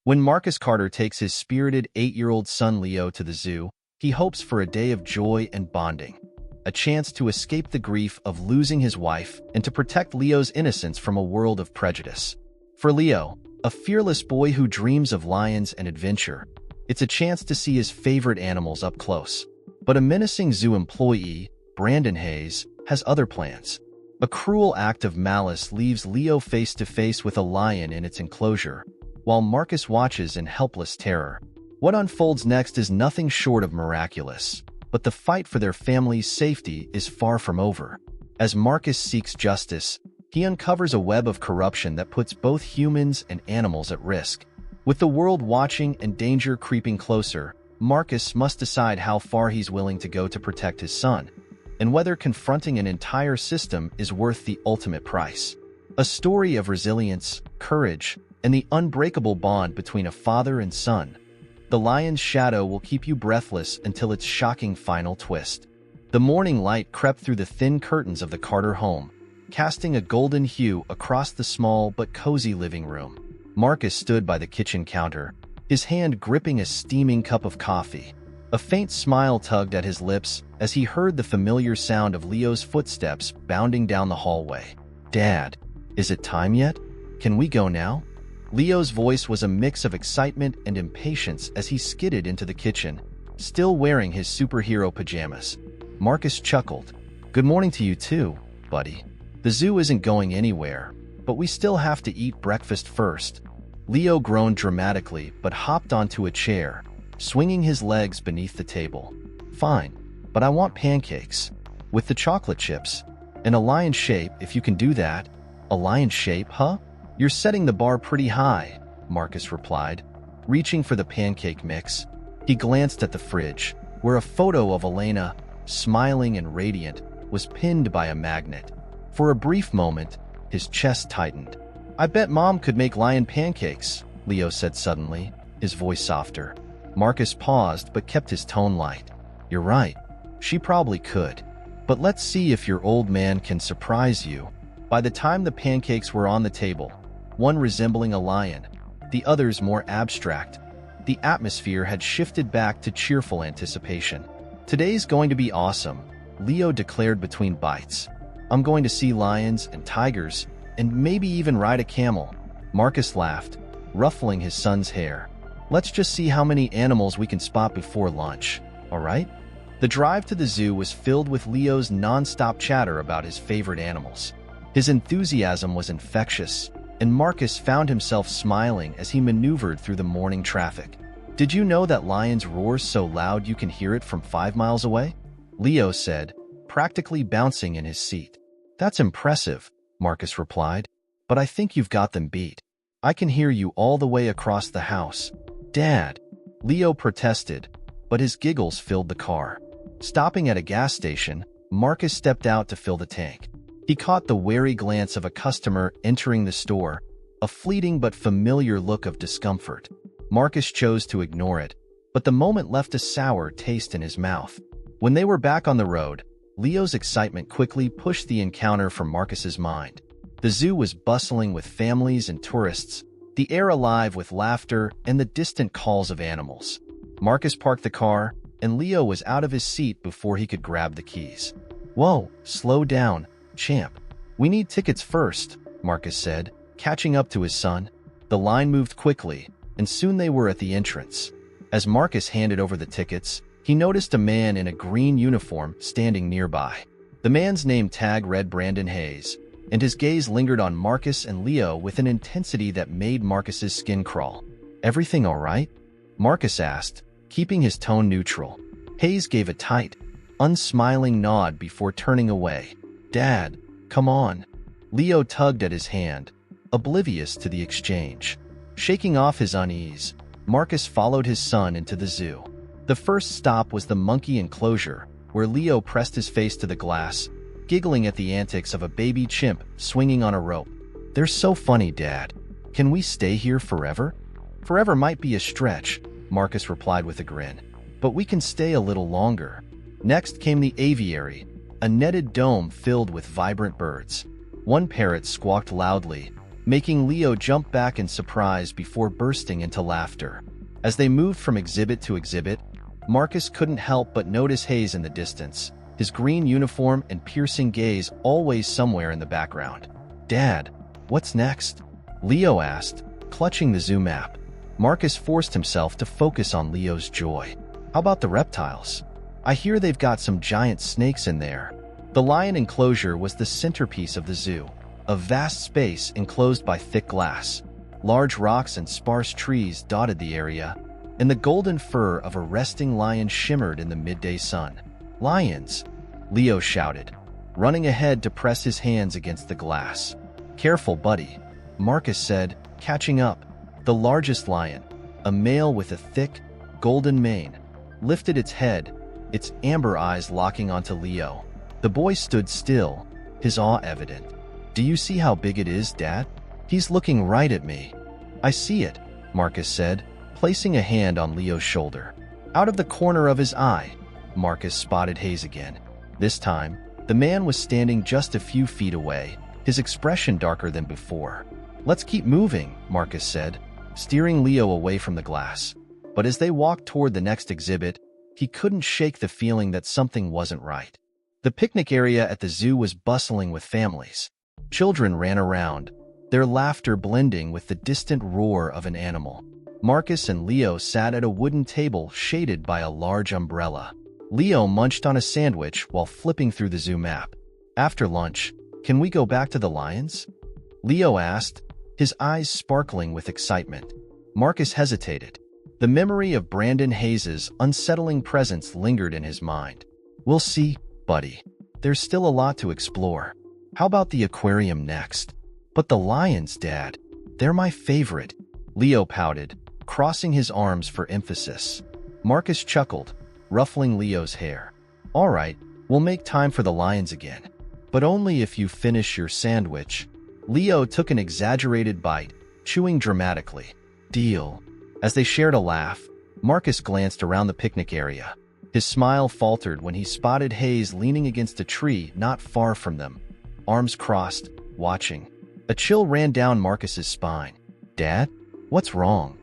When Marcus Carter takes his spirited 8-year-old son Leo to the zoo, he hopes for a day of joy and bonding, a chance to escape the grief of losing his wife and to protect Leo's innocence from a world of prejudice. For Leo, a fearless boy who dreams of lions and adventure, it's a chance to see his favorite animals up close. But a menacing zoo employee, Brandon Hayes, has other plans. A cruel act of malice leaves Leo face to face with a lion in its enclosure, while Marcus watches in helpless terror. What unfolds next is nothing short of miraculous, but the fight for their family's safety is far from over. As Marcus seeks justice, he uncovers a web of corruption that puts both humans and animals at risk. With the world watching and danger creeping closer, Marcus must decide how far he's willing to go to protect his son, and whether confronting an entire system is worth the ultimate price. A story of resilience, courage, and the unbreakable bond between a father and son. The lion's shadow will keep you breathless until its shocking final twist. The morning light crept through the thin curtains of the Carter home, casting a golden hue across the small but cozy living room. Marcus stood by the kitchen counter, his hand gripping a steaming cup of coffee. A faint smile tugged at his lips as he heard the familiar sound of Leo's footsteps bounding down the hallway. "Dad, is it time yet? Can we go now?" Leo's voice was a mix of excitement and impatience as he skidded into the kitchen, still wearing his superhero pajamas. Marcus chuckled. "Good morning to you too, buddy. The zoo isn't going anywhere, but we still have to eat breakfast first." Leo groaned dramatically but hopped onto a chair, swinging his legs beneath the table. "Fine, but I want pancakes. With the chocolate chips. And a lion shape if you can do that." "A lion shape, huh? You're setting the bar pretty high," Marcus replied, reaching for the pancake mix. He glanced at the fridge, where a photo of Elena, smiling and radiant, was pinned by a magnet. For a brief moment, his chest tightened. "I bet Mom could make lion pancakes," Leo said suddenly, his voice softer. Marcus paused but kept his tone light. "You're right. She probably could. But let's see if your old man can surprise you." By the time the pancakes were on the table, one resembling a lion, the others more abstract, the atmosphere had shifted back to cheerful anticipation. "Today's going to be awesome," Leo declared between bites. "I'm going to see lions and tigers, and maybe even ride a camel." Marcus laughed, ruffling his son's hair. "Let's just see how many animals we can spot before lunch, all right?" The drive to the zoo was filled with Leo's non-stop chatter about his favorite animals. His enthusiasm was infectious, and Marcus found himself smiling as he maneuvered through the morning traffic. "Did you know that lions roar so loud you can hear it from 5 miles away?" Leo said, practically bouncing in his seat. "That's impressive," Marcus replied, "but I think you've got them beat. I can hear you all the way across the house." "Dad," Leo protested, but his giggles filled the car. Stopping at a gas station, Marcus stepped out to fill the tank. He caught the wary glance of a customer entering the store, a fleeting but familiar look of discomfort. Marcus chose to ignore it, but the moment left a sour taste in his mouth. When they were back on the road, Leo's excitement quickly pushed the encounter from Marcus's mind. The zoo was bustling with families and tourists, the air alive with laughter and the distant calls of animals. Marcus parked the car, and Leo was out of his seat before he could grab the keys. "Whoa, slow down, champ. We need tickets first," Marcus said, catching up to his son. The line moved quickly, and soon they were at the entrance. As Marcus handed over the tickets, he noticed a man in a green uniform standing nearby. The man's name tag read Brandon Hayes, and his gaze lingered on Marcus and Leo with an intensity that made Marcus's skin crawl. "Everything all right?" Marcus asked, keeping his tone neutral. Hayes gave a tight, unsmiling nod before turning away. "Dad, come on." Leo tugged at his hand, oblivious to the exchange. Shaking off his unease, Marcus followed his son into the zoo. The first stop was the monkey enclosure, where Leo pressed his face to the glass, giggling at the antics of a baby chimp swinging on a rope. "They're so funny, Dad. Can we stay here forever?" "Forever might be a stretch," Marcus replied with a grin, "but we can stay a little longer." Next came the aviary, a netted dome filled with vibrant birds. One parrot squawked loudly, making Leo jump back in surprise before bursting into laughter. As they moved from exhibit to exhibit, Marcus couldn't help but notice Hayes in the distance, his green uniform and piercing gaze always somewhere in the background. "Dad, what's next?" Leo asked, clutching the zoo map. Marcus forced himself to focus on Leo's joy. "How about the reptiles? I hear they've got some giant snakes in there." The lion enclosure was the centerpiece of the zoo, a vast space enclosed by thick glass. Large rocks and sparse trees dotted the area, and the golden fur of a resting lion shimmered in the midday sun. "Lions!" Leo shouted, running ahead to press his hands against the glass. "Careful, buddy," Marcus said, catching up. The largest lion, a male with a thick, golden mane, lifted its head, its amber eyes locking onto Leo. The boy stood still, his awe evident. "Do you see how big it is, Dad? He's looking right at me." "I see it," Marcus said, placing a hand on Leo's shoulder. Out of the corner of his eye, Marcus spotted Hayes again. This time, the man was standing just a few feet away, his expression darker than before. "Let's keep moving," Marcus said, steering Leo away from the glass. But as they walked toward the next exhibit, he couldn't shake the feeling that something wasn't right. The picnic area at the zoo was bustling with families. Children ran around, their laughter blending with the distant roar of an animal. Marcus and Leo sat at a wooden table shaded by a large umbrella. Leo munched on a sandwich while flipping through the zoo map. After lunch, "Can we go back to the lions?" Leo asked, his eyes sparkling with excitement. Marcus hesitated. The memory of Brandon Hayes's unsettling presence lingered in his mind. "We'll see, buddy. There's still a lot to explore. How about the aquarium next?" "But the lions, Dad. They're my favorite." Leo pouted, crossing his arms for emphasis. Marcus chuckled, ruffling Leo's hair. "All right, we'll make time for the lions again. But only if you finish your sandwich." Leo took an exaggerated bite, chewing dramatically. "Deal." As they shared a laugh, Marcus glanced around the picnic area. His smile faltered when he spotted Hayes leaning against a tree not far from them, arms crossed, watching. A chill ran down Marcus's spine. "Dad, what's wrong?"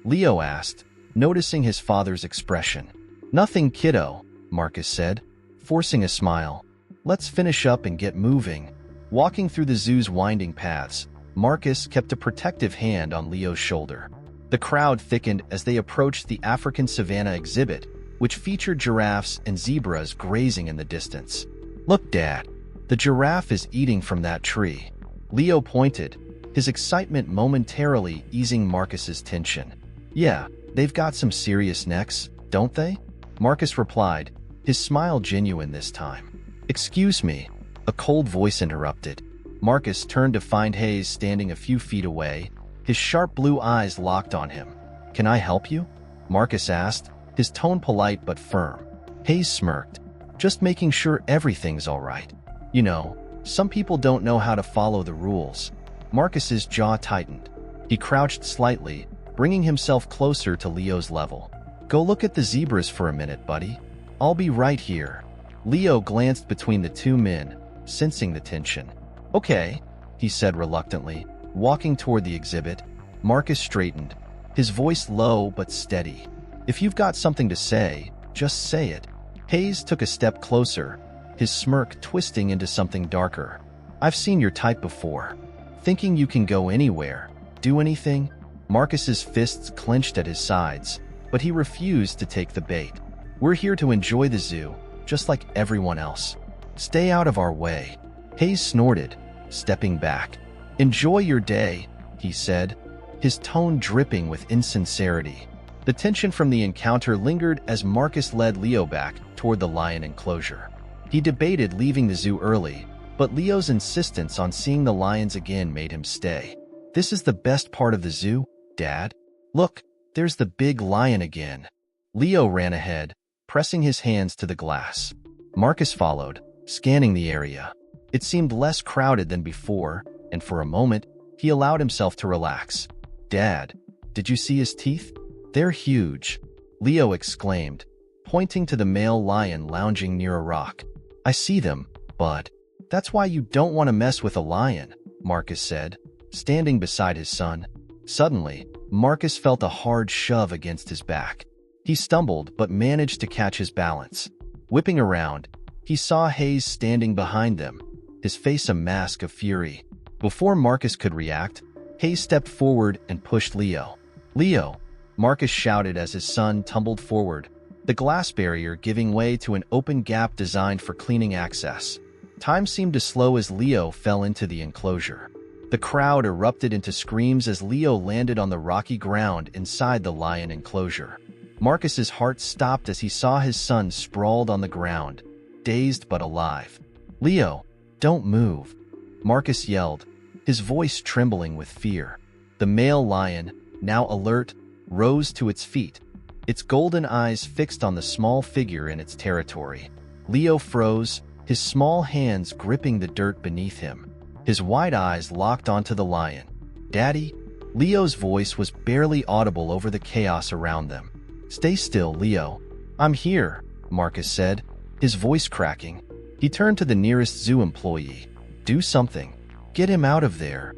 Leo asked, noticing his father's expression. "Nothing, kiddo," Marcus said, forcing a smile. "Let's finish up and get moving." Walking through the zoo's winding paths, Marcus kept a protective hand on Leo's shoulder. The crowd thickened as they approached the African savanna exhibit, which featured giraffes and zebras grazing in the distance. "Look, Dad, the giraffe is eating from that tree." Leo pointed, his excitement momentarily easing Marcus's tension. "Yeah, they've got some serious necks, don't they?" Marcus replied, his smile genuine this time. "Excuse me," a cold voice interrupted. Marcus turned to find Hayes standing a few feet away, his sharp blue eyes locked on him. "Can I help you?" Marcus asked, his tone polite but firm. Hayes smirked, "Just making sure everything's all right. You know, some people don't know how to follow the rules." Marcus's jaw tightened. He crouched slightly, bringing himself closer to Leo's level. "Go look at the zebras for a minute, buddy. I'll be right here." Leo glanced between the two men, sensing the tension. "Okay," he said reluctantly, walking toward the exhibit. Marcus straightened, his voice low but steady. "If you've got something to say, just say it." Hayes took a step closer, his smirk twisting into something darker. "I've seen your type before. Thinking you can go anywhere, do anything?" Marcus's fists clenched at his sides, but he refused to take the bait. "We're here to enjoy the zoo, just like everyone else. Stay out of our way." Hayes snorted, stepping back. "Enjoy your day," he said, his tone dripping with insincerity. The tension from the encounter lingered as Marcus led Leo back toward the lion enclosure. He debated leaving the zoo early, but Leo's insistence on seeing the lions again made him stay. "This is the best part of the zoo, Dad. Look, there's the big lion again." Leo ran ahead, pressing his hands to the glass. Marcus followed, scanning the area. It seemed less crowded than before, and for a moment, he allowed himself to relax. "Dad, did you see his teeth? They're huge," Leo exclaimed, pointing to the male lion lounging near a rock. "I see them, but that's why you don't want to mess with a lion," Marcus said, standing beside his son. Suddenly, Marcus felt a hard shove against his back. He stumbled but managed to catch his balance. Whipping around, he saw Hayes standing behind them, his face a mask of fury. Before Marcus could react, Hayes stepped forward and pushed Leo. "Leo!" Marcus shouted as his son tumbled forward, the glass barrier giving way to an open gap designed for cleaning access. Time seemed to slow as Leo fell into the enclosure. The crowd erupted into screams as Leo landed on the rocky ground inside the lion enclosure. Marcus's heart stopped as he saw his son sprawled on the ground, dazed but alive. "Leo, don't move," Marcus yelled, his voice trembling with fear. The male lion, now alert, rose to its feet, its golden eyes fixed on the small figure in its territory. Leo froze, his small hands gripping the dirt beneath him. His wide eyes locked onto the lion. "Daddy?" Leo's voice was barely audible over the chaos around them. "Stay still, Leo." "I'm here," Marcus said, his voice cracking. He turned to the nearest zoo employee. "Do something. Get him out of there."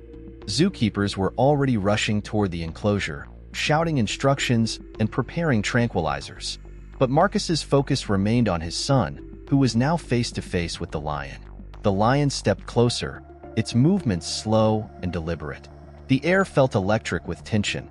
Zookeepers were already rushing toward the enclosure, shouting instructions and preparing tranquilizers. But Marcus's focus remained on his son, who was now face to face with the lion. The lion stepped closer, its movements slow and deliberate. The air felt electric with tension,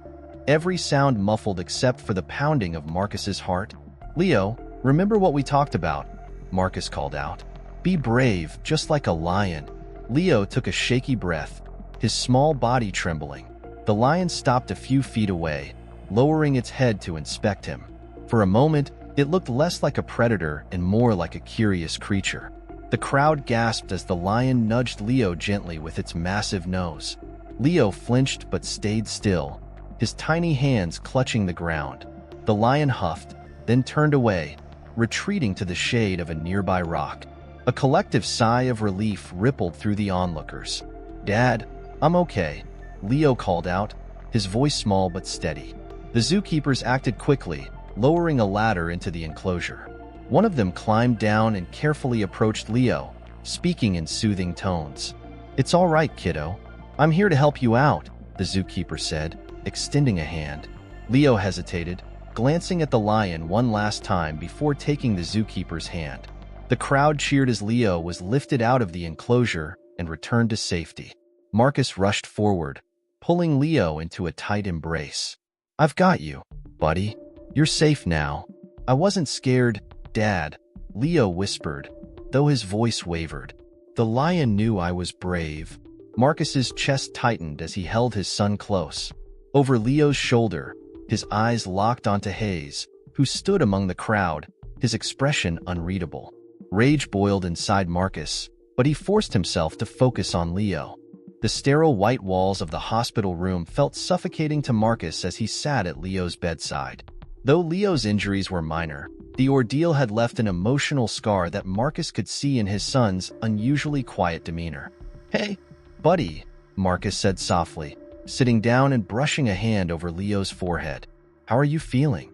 every sound muffled except for the pounding of Marcus's heart. "Leo, remember what we talked about," Marcus called out. "Be brave, just like a lion." Leo took a shaky breath, his small body trembling. The lion stopped a few feet away, lowering its head to inspect him. For a moment, it looked less like a predator and more like a curious creature. The crowd gasped as the lion nudged Leo gently with its massive nose. Leo flinched but stayed still, his tiny hands clutching the ground. The lion huffed, then turned away, retreating to the shade of a nearby rock. A collective sigh of relief rippled through the onlookers. "Dad, I'm okay," Leo called out, his voice small but steady. The zookeepers acted quickly, lowering a ladder into the enclosure. One of them climbed down and carefully approached Leo, speaking in soothing tones. "It's all right, kiddo. I'm here to help you out," the zookeeper said, extending a hand. Leo hesitated, glancing at the lion one last time before taking the zookeeper's hand. The crowd cheered as Leo was lifted out of the enclosure and returned to safety. Marcus rushed forward, pulling Leo into a tight embrace. "I've got you, buddy. You're safe now." "I wasn't scared, Dad," Leo whispered, though his voice wavered. "The lion knew I was brave." Marcus's chest tightened as he held his son close. Over Leo's shoulder, his eyes locked onto Hayes, who stood among the crowd, his expression unreadable. Rage boiled inside Marcus, but he forced himself to focus on Leo. The sterile white walls of the hospital room felt suffocating to Marcus as he sat at Leo's bedside. Though Leo's injuries were minor, the ordeal had left an emotional scar that Marcus could see in his son's unusually quiet demeanor. "Hey, buddy," Marcus said softly, sitting down and brushing a hand over Leo's forehead. "How are you feeling?"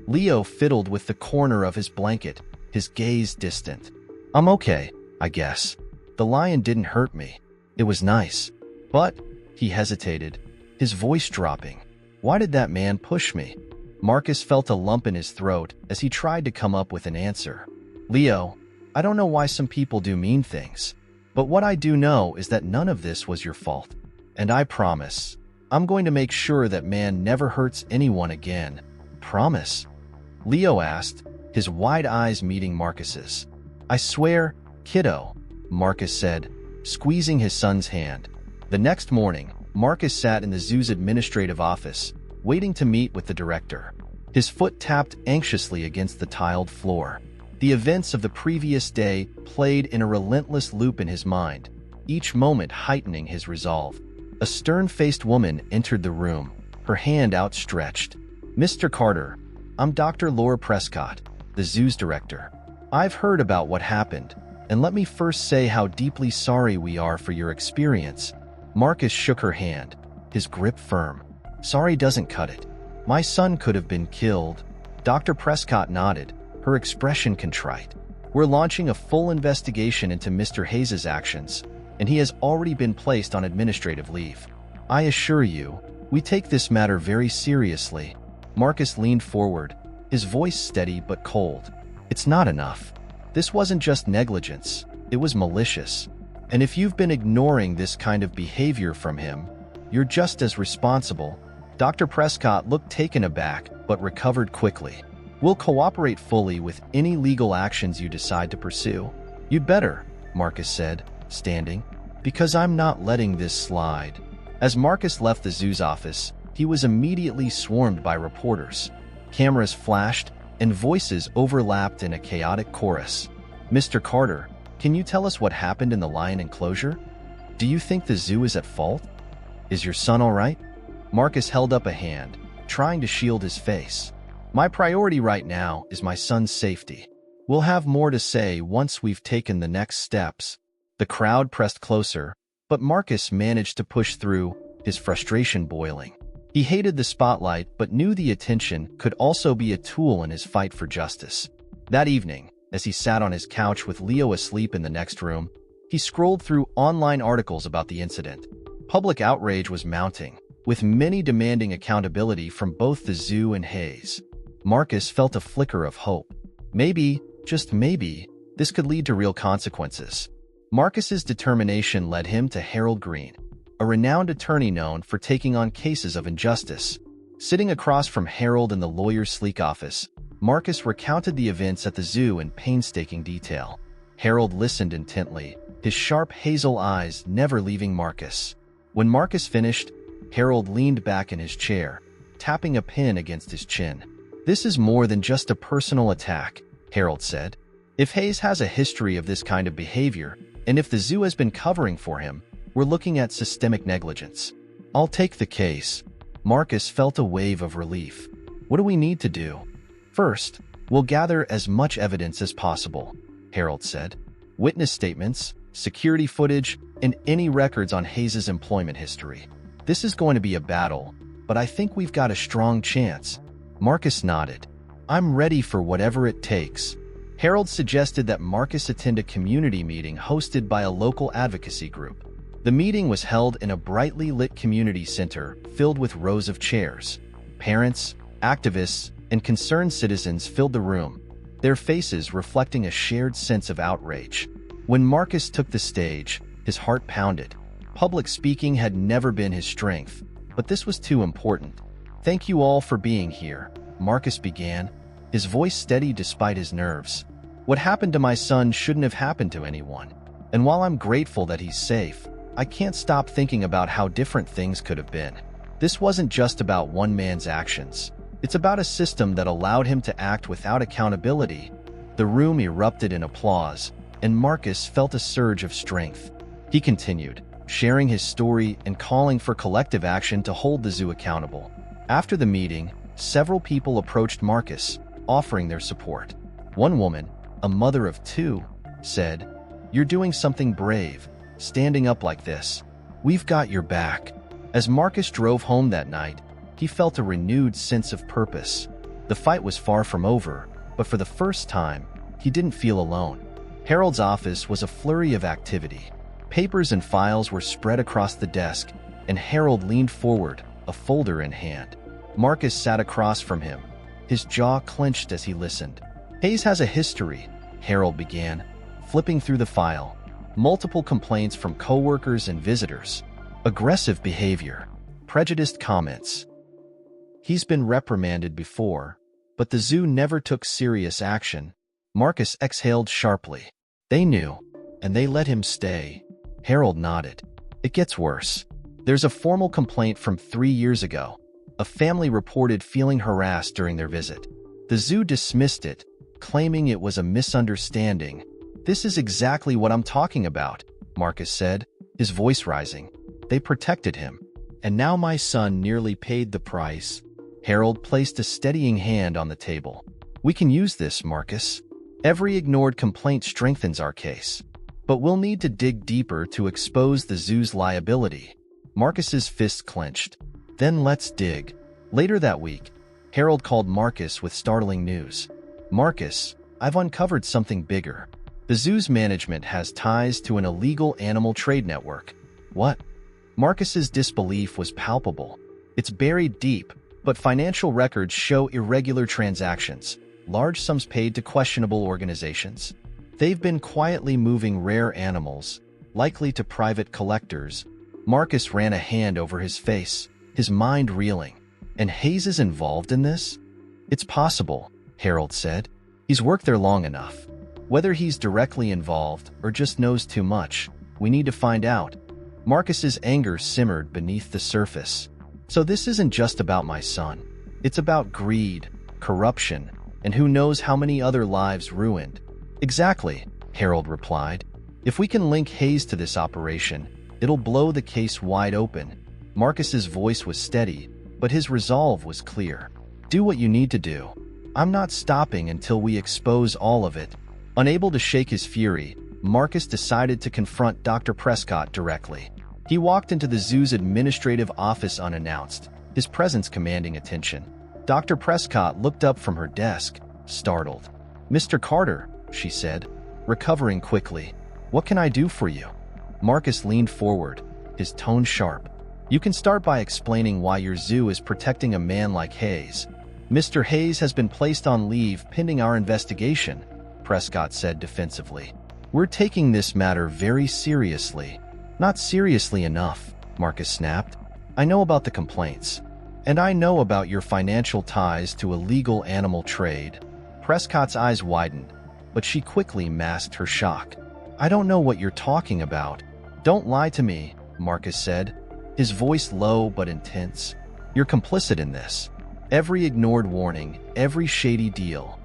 Leo fiddled with the corner of his blanket, his gaze distant. "I'm okay, I guess. The lion didn't hurt me. It was nice. But," he hesitated, his voice dropping, "why did that man push me?" Marcus felt a lump in his throat as he tried to come up with an answer. "Leo, I don't know why some people do mean things, but what I do know is that none of this was your fault. And I promise, I'm going to make sure that man never hurts anyone again." "Promise?" Leo asked, his wide eyes meeting Marcus's. "I swear, kiddo," Marcus said, squeezing his son's hand. The next morning, Marcus sat in the zoo's administrative office, waiting to meet with the director. His foot tapped anxiously against the tiled floor. The events of the previous day played in a relentless loop in his mind, each moment heightening his resolve. A stern-faced woman entered the room, her hand outstretched. "Mr. Carter, I'm Dr. Laura Prescott, the zoo's director. I've heard about what happened, and let me first say how deeply sorry we are for your experience." Marcus shook her hand, his grip firm. "Sorry doesn't cut it. My son could have been killed." Dr. Prescott nodded, her expression contrite. "We're launching a full investigation into Mr. Hayes' actions, and he has already been placed on administrative leave. I assure you, we take this matter very seriously. Marcus leaned forward, his voice steady but cold. It's not enough. This wasn't just negligence, it was malicious. And if you've been ignoring this kind of behavior from him, you're just as responsible. Dr. Prescott looked taken aback but recovered quickly. We'll cooperate fully with any legal actions you decide to pursue. You'd better, Marcus said, standing, because I'm not letting this slide. As Marcus left the zoo's office, he was immediately swarmed by reporters. Cameras flashed, and voices overlapped in a chaotic chorus. Mr. Carter, can you tell us what happened in the lion enclosure? Do you think the zoo is at fault? Is your son all right? Marcus held up a hand, trying to shield his face. My priority right now is my son's safety. We'll have more to say once we've taken the next steps. The crowd pressed closer, but Marcus managed to push through, his frustration boiling. He hated the spotlight but knew the attention could also be a tool in his fight for justice. That evening, as he sat on his couch with Leo asleep in the next room, he scrolled through online articles about the incident. Public outrage was mounting, with many demanding accountability from both the zoo and Hayes. Marcus felt a flicker of hope. Maybe, just maybe, this could lead to real consequences. Marcus's determination led him to Harold Green, a renowned attorney known for taking on cases of injustice. Sitting across from Harold in the lawyer's sleek office, Marcus recounted the events at the zoo in painstaking detail. Harold listened intently, his sharp hazel eyes never leaving Marcus. When Marcus finished, Harold leaned back in his chair, tapping a pen against his chin. This is more than just a personal attack, Harold said. If Hayes has a history of this kind of behavior, and if the zoo has been covering for him, we're looking at systemic negligence. I'll take the case. Marcus felt a wave of relief. What do we need to do? First, we'll gather as much evidence as possible, Harold said. Witness statements, security footage, and any records on Hayes's employment history. This is going to be a battle, but I think we've got a strong chance. Marcus nodded. I'm ready for whatever it takes. Harold suggested that Marcus attend a community meeting hosted by a local advocacy group. The meeting was held in a brightly lit community center filled with rows of chairs. Parents, activists, and concerned citizens filled the room, their faces reflecting a shared sense of outrage. When Marcus took the stage, his heart pounded. Public speaking had never been his strength, but this was too important. Thank you all for being here, Marcus began, his voice steady despite his nerves. What happened to my son shouldn't have happened to anyone. And while I'm grateful that he's safe, I can't stop thinking about how different things could have been. This wasn't just about one man's actions. It's about a system that allowed him to act without accountability. The room erupted in applause, and Marcus felt a surge of strength. He continued, sharing his story and calling for collective action to hold the zoo accountable. After the meeting, several people approached Marcus, offering their support. One woman, a mother of two, said, "You're doing something brave, standing up like this. We've got your back." As Marcus drove home that night, he felt a renewed sense of purpose. The fight was far from over, but for the first time, he didn't feel alone. Harold's office was a flurry of activity. Papers and files were spread across the desk, and Harold leaned forward, a folder in hand. Marcus sat across from him, his jaw clenched as he listened. Hayes has a history, Harold began, flipping through the file. Multiple complaints from coworkers and visitors. Aggressive behavior. Prejudiced comments. He's been reprimanded before, but the zoo never took serious action. Marcus exhaled sharply. They knew, and they let him stay. Harold nodded. It gets worse. There's a formal complaint from 3 years ago. A family reported feeling harassed during their visit. The zoo dismissed it, claiming it was a misunderstanding. This is exactly what I'm talking about, Marcus said, his voice rising. They protected him. And now my son nearly paid the price. Harold placed a steadying hand on the table. We can use this, Marcus. Every ignored complaint strengthens our case. But we'll need to dig deeper to expose the zoo's liability. Marcus's fist clenched. Then let's dig. Later that week, Harold called Marcus with startling news. Marcus, I've uncovered something bigger. The zoo's management has ties to an illegal animal trade network. What? Marcus's disbelief was palpable. It's buried deep, but financial records show irregular transactions, large sums paid to questionable organizations. They've been quietly moving rare animals, likely to private collectors. Marcus ran a hand over his face, his mind reeling. And Hayes is involved in this? It's possible, Harold said. He's worked there long enough. Whether he's directly involved or just knows too much, we need to find out. Marcus's anger simmered beneath the surface. So this isn't just about my son. It's about greed, corruption, and who knows how many other lives ruined. Exactly, Harold replied. If we can link Hayes to this operation, it'll blow the case wide open. Marcus's voice was steady, but his resolve was clear. Do what you need to do. I'm not stopping until we expose all of it. Unable to shake his fury, Marcus decided to confront Dr. Prescott directly. He walked into the zoo's administrative office unannounced, his presence commanding attention. Dr. Prescott looked up from her desk, startled. "Mr. Carter," she said, recovering quickly. "What can I do for you?" Marcus leaned forward, his tone sharp. "You can start by explaining why your zoo is protecting a man like Hayes." "Mr. Hayes has been placed on leave pending our investigation," Prescott said defensively. "We're taking this matter very seriously." "Not seriously enough," Marcus snapped. "I know about the complaints. And I know about your financial ties to illegal animal trade." Prescott's eyes widened, but she quickly masked her shock. "I don't know what you're talking about." "Don't lie to me," Marcus said, his voice low but intense. "You're complicit in this. Every ignored warning, every shady deal.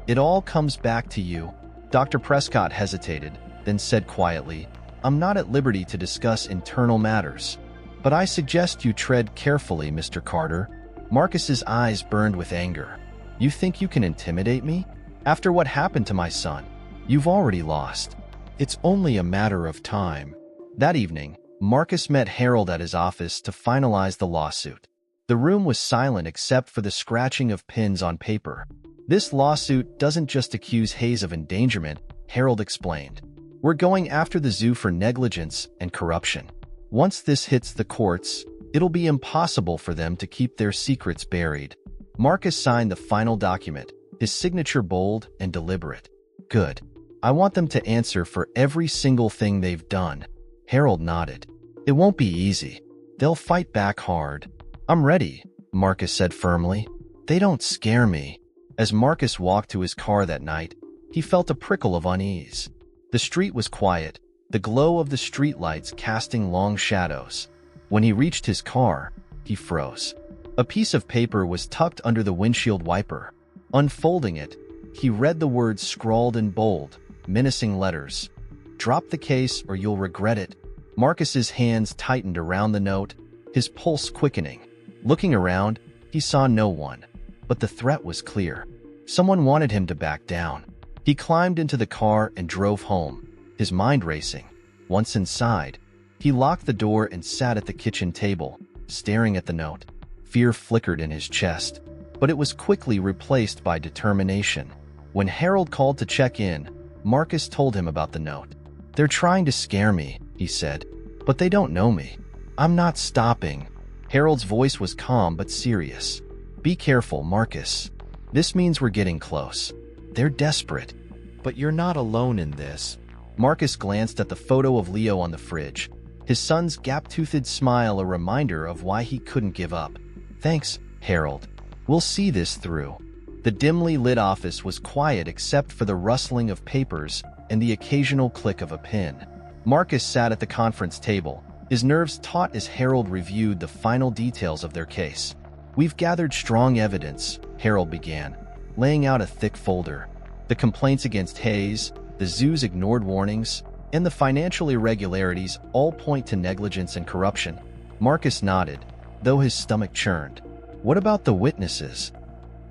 It all comes back to you." Dr. Prescott hesitated, then said quietly, "I'm not at liberty to discuss internal matters. But I suggest you tread carefully, Mr. Carter." Marcus's eyes burned with anger. "You think you can intimidate me? After what happened to my son, you've already lost. It's only a matter of time." That evening, Marcus met Harold at his office to finalize the lawsuit. The room was silent except for the scratching of pens on paper. "This lawsuit doesn't just accuse Hayes of endangerment," Harold explained. "We're going after the zoo for negligence and corruption. Once this hits the courts, it'll be impossible for them to keep their secrets buried." Marcus signed the final document, his signature bold and deliberate. "Good. I want them to answer for every single thing they've done." Harold nodded. "It won't be easy. They'll fight back hard." "I'm ready," Marcus said firmly. "They don't scare me." As Marcus walked to his car that night, he felt a prickle of unease. The street was quiet, the glow of the streetlights casting long shadows. When he reached his car, he froze. A piece of paper was tucked under the windshield wiper. Unfolding it, he read the words scrawled in bold, menacing letters. "Drop the case or you'll regret it." Marcus's hands tightened around the note, his pulse quickening. Looking around, he saw no one. But the threat was clear. Someone wanted him to back down. He climbed into the car and drove home, his mind racing. Once inside, he locked the door and sat at the kitchen table, staring at the note. Fear flickered in his chest, but it was quickly replaced by determination. When Harold called to check in, Marcus told him about the note. "They're trying to scare me," he said, "but they don't know me. I'm not stopping." Harold's voice was calm but serious. "Be careful, Marcus. This means we're getting close. They're desperate. But you're not alone in this." Marcus glanced at the photo of Leo on the fridge, his son's gap-toothed smile a reminder of why he couldn't give up. "Thanks, Harold. We'll see this through." The dimly lit office was quiet except for the rustling of papers and the occasional click of a pen. Marcus sat at the conference table, his nerves taut as Harold reviewed the final details of their case. "We've gathered strong evidence," Harold began, laying out a thick folder. "The complaints against Hayes, the zoo's ignored warnings, and the financial irregularities all point to negligence and corruption." Marcus nodded, though his stomach churned. "What about the witnesses?"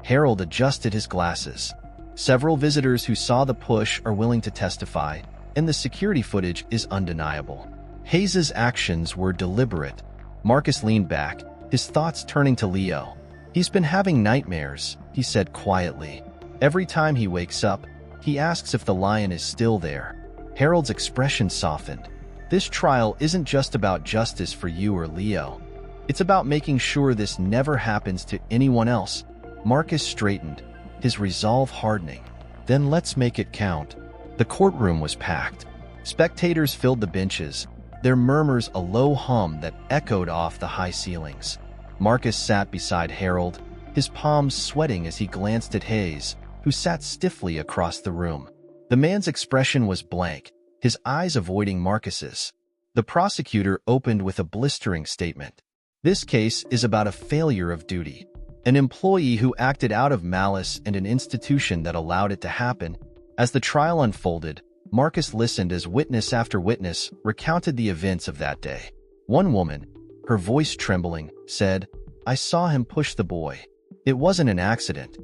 Harold adjusted his glasses. "Several visitors who saw the push are willing to testify, and the security footage is undeniable. Hayes's actions were deliberate." Marcus leaned back, his thoughts turning to Leo. "He's been having nightmares," he said quietly. "Every time he wakes up, he asks if the lion is still there." Harold's expression softened. This trial isn't just about justice for you or Leo. It's about making sure this never happens to anyone else. Marcus straightened, his resolve hardening. Then let's make it count. The courtroom was packed. Spectators filled the benches, their murmurs a low hum that echoed off the high ceilings. Marcus sat beside Harold, his palms sweating as he glanced at Hayes, who sat stiffly across the room. The man's expression was blank, his eyes avoiding Marcus's. The prosecutor opened with a blistering statement. This case is about a failure of duty. An employee who acted out of malice and an institution that allowed it to happen. As the trial unfolded, Marcus listened as witness after witness recounted the events of that day. One woman, her voice trembling, said, "I saw him push the boy. It wasn't an accident.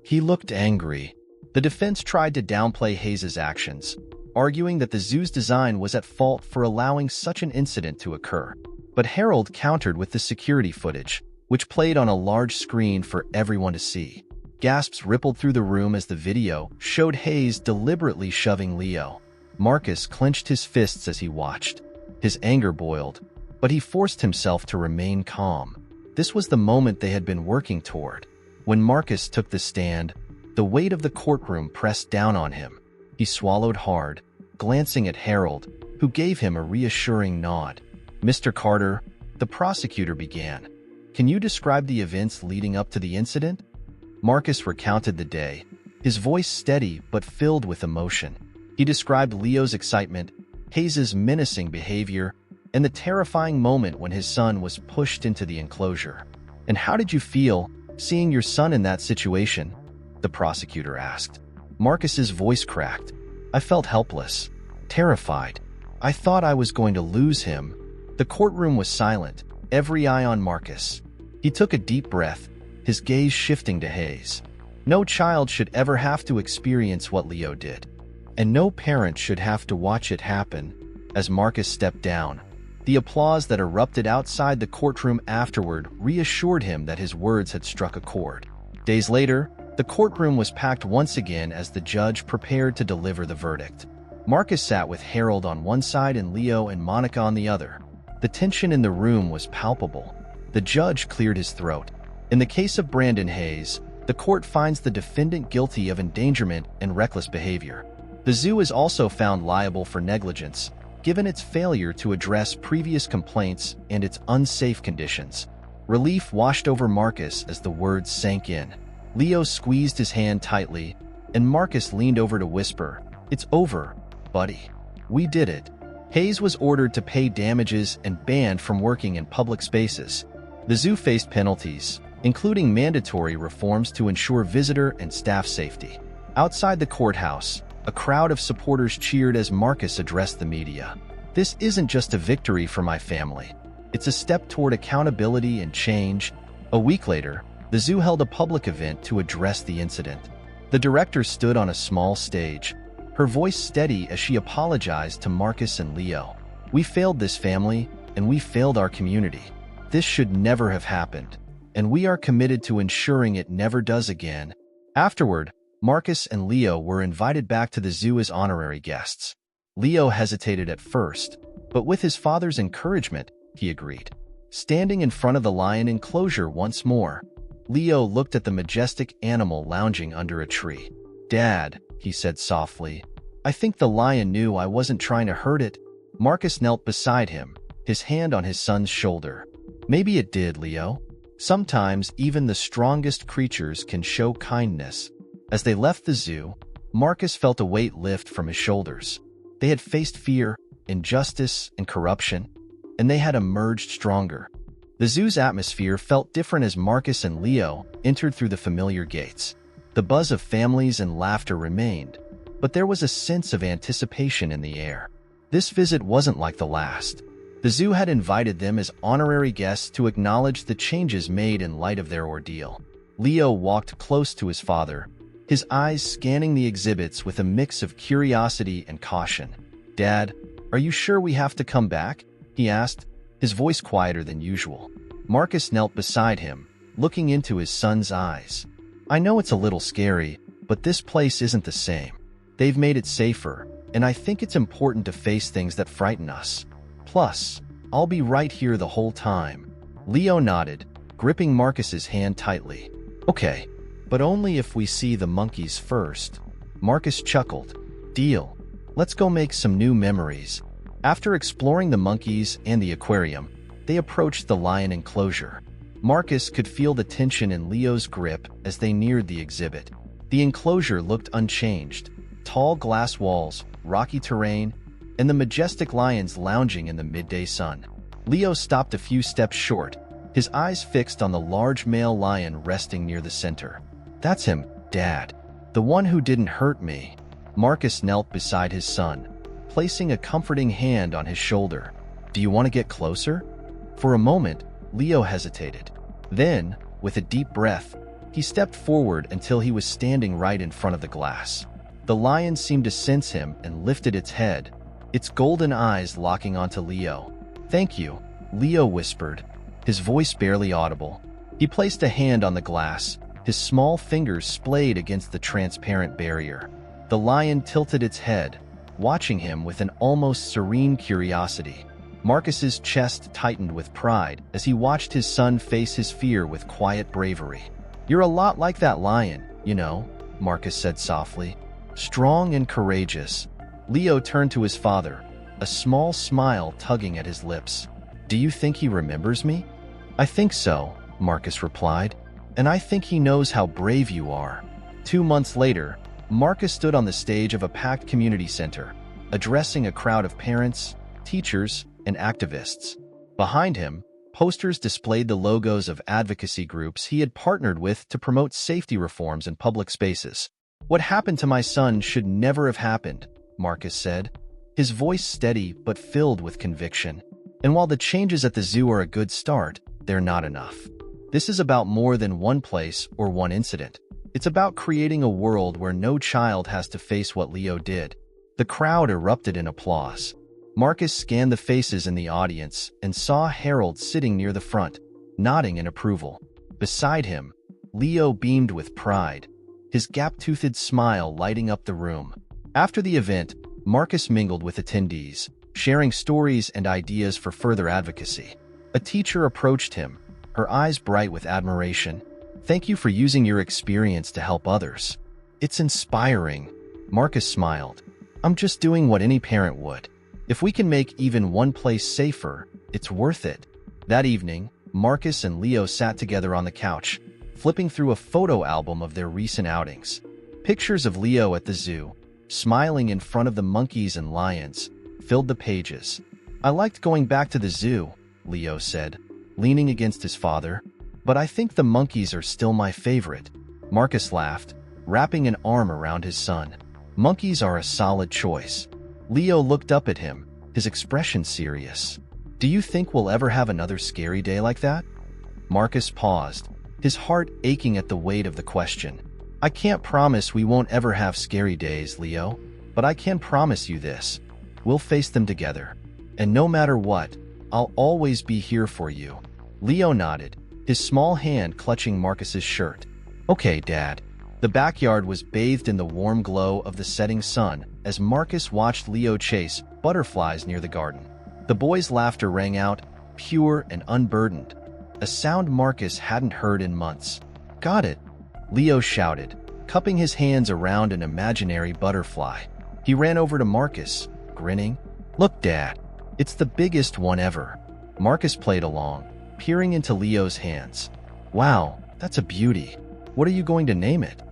He looked angry." The defense tried to downplay Hayes' actions, arguing that the zoo's design was at fault for allowing such an incident to occur. But Harold countered with the security footage, which played on a large screen for everyone to see. Gasps rippled through the room as the video showed Hayes deliberately shoving Leo. Marcus clenched his fists as he watched. His anger boiled, but he forced himself to remain calm. This was the moment they had been working toward. When Marcus took the stand, the weight of the courtroom pressed down on him. He swallowed hard, glancing at Harold, who gave him a reassuring nod. "Mr. Carter," the prosecutor began, "can you describe the events leading up to the incident?" Marcus recounted the day, his voice steady but filled with emotion. He described Leo's excitement, Hayes' menacing behavior, and the terrifying moment when his son was pushed into the enclosure. "And how did you feel, seeing your son in that situation?" the prosecutor asked. Marcus's voice cracked. "I felt helpless, terrified. I thought I was going to lose him." The courtroom was silent, every eye on Marcus. He took a deep breath, his gaze shifting to Hayes. No child should ever have to experience what Leo did, and no parent should have to watch it happen. As Marcus stepped down, the applause that erupted outside the courtroom afterward reassured him that his words had struck a chord. Days later, the courtroom was packed once again as the judge prepared to deliver the verdict. Marcus sat with Harold on one side and Leo and Monica on the other. The tension in the room was palpable. The judge cleared his throat. In the case of Brandon Hayes, the court finds the defendant guilty of endangerment and reckless behavior. The zoo is also found liable for negligence, given its failure to address previous complaints and its unsafe conditions. Relief washed over Marcus as the words sank in. Leo squeezed his hand tightly, and Marcus leaned over to whisper, "It's over, buddy. We did it." Hayes was ordered to pay damages and banned from working in public spaces. The zoo faced penalties, including mandatory reforms to ensure visitor and staff safety. Outside the courthouse, a crowd of supporters cheered as Marcus addressed the media. "This isn't just a victory for my family. It's a step toward accountability and change." A week later, the zoo held a public event to address the incident. The director stood on a small stage, her voice steady as she apologized to Marcus and Leo. "We failed this family, and we failed our community. This should never have happened, and we are committed to ensuring it never does again." Afterward, Marcus and Leo were invited back to the zoo as honorary guests. Leo hesitated at first, but with his father's encouragement, he agreed. Standing in front of the lion enclosure once more, Leo looked at the majestic animal lounging under a tree. "Dad," he said softly, "I think the lion knew I wasn't trying to hurt it." Marcus knelt beside him, his hand on his son's shoulder. "Maybe it did, Leo. Sometimes even the strongest creatures can show kindness." As they left the zoo, Marcus felt a weight lift from his shoulders. They had faced fear, injustice, and corruption, and they had emerged stronger. The zoo's atmosphere felt different as Marcus and Leo entered through the familiar gates. The buzz of families and laughter remained, but there was a sense of anticipation in the air. This visit wasn't like the last. The zoo had invited them as honorary guests to acknowledge the changes made in light of their ordeal. Leo walked close to his father, his eyes scanning the exhibits with a mix of curiosity and caution. "Dad, are you sure we have to come back?" he asked, his voice quieter than usual. Marcus knelt beside him, looking into his son's eyes. "I know it's a little scary, but this place isn't the same. They've made it safer, and I think it's important to face things that frighten us." Plus, I'll be right here the whole time. Leo nodded, gripping Marcus's hand tightly. Okay, but only if we see the monkeys first. Marcus chuckled. Deal. Let's go make some new memories. After exploring the monkeys and the aquarium, they approached the lion enclosure. Marcus could feel the tension in Leo's grip as they neared the exhibit. The enclosure looked unchanged. Tall glass walls, rocky terrain, and the majestic lions lounging in the midday sun. Leo stopped a few steps short, his eyes fixed on the large male lion resting near the center. That's him, Dad. The one who didn't hurt me. Marcus knelt beside his son, placing a comforting hand on his shoulder. Do you want to get closer? For a moment, Leo hesitated. Then, with a deep breath, he stepped forward until he was standing right in front of the glass. The lion seemed to sense him and lifted its head, its golden eyes locking onto Leo. Thank you, Leo whispered, his voice barely audible. He placed a hand on the glass, his small fingers splayed against the transparent barrier. The lion tilted its head, watching him with an almost serene curiosity. Marcus's chest tightened with pride as he watched his son face his fear with quiet bravery. You're a lot like that lion, you know, Marcus said softly. Strong and courageous. Leo turned to his father, a small smile tugging at his lips. Do you think he remembers me? I think so, Marcus replied, and I think he knows how brave you are. 2 months later, Marcus stood on the stage of a packed community center, addressing a crowd of parents, teachers, and activists. Behind him, posters displayed the logos of advocacy groups he had partnered with to promote safety reforms in public spaces. What happened to my son should never have happened, Marcus said, his voice steady but filled with conviction. And while the changes at the zoo are a good start, they're not enough. This is about more than one place or one incident. It's about creating a world where no child has to face what Leo did. The crowd erupted in applause. Marcus scanned the faces in the audience and saw Harold sitting near the front, nodding in approval. Beside him, Leo beamed with pride, his gap-toothed smile lighting up the room. After the event, Marcus mingled with attendees, sharing stories and ideas for further advocacy. A teacher approached him, her eyes bright with admiration. Thank you for using your experience to help others. It's inspiring. Marcus smiled. I'm just doing what any parent would. If we can make even one place safer, it's worth it. That evening, Marcus and Leo sat together on the couch, flipping through a photo album of their recent outings. Pictures of Leo at the zoo, smiling in front of the monkeys and lions, filled the pages. I liked going back to the zoo, Leo said, leaning against his father. But I think the monkeys are still my favorite. Marcus laughed, wrapping an arm around his son. Monkeys are a solid choice. Leo looked up at him, his expression serious. Do you think we'll ever have another scary day like that? Marcus paused, his heart aching at the weight of the question. I can't promise we won't ever have scary days, Leo, but I can promise you this. We'll face them together. And no matter what, I'll always be here for you. Leo nodded, his small hand clutching Marcus's shirt. Okay, Dad. The backyard was bathed in the warm glow of the setting sun as Marcus watched Leo chase butterflies near the garden. The boys' laughter rang out, pure and unburdened, a sound Marcus hadn't heard in months. Got it, Leo shouted, cupping his hands around an imaginary butterfly. He ran over to Marcus, grinning. Look, Dad, it's the biggest one ever. Marcus played along, peering into Leo's hands. Wow, that's a beauty. What are you going to name it?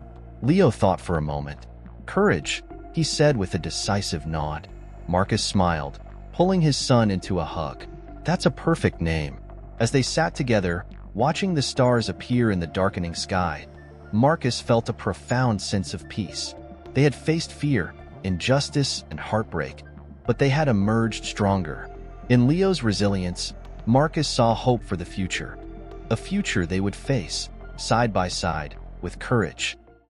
Leo thought for a moment. Courage, he said with a decisive nod. Marcus smiled, pulling his son into a hug. That's a perfect name. As they sat together, watching the stars appear in the darkening sky, Marcus felt a profound sense of peace. They had faced fear, injustice, and heartbreak, but they had emerged stronger. In Leo's resilience, Marcus saw hope for the future, a future they would face, side by side, with courage.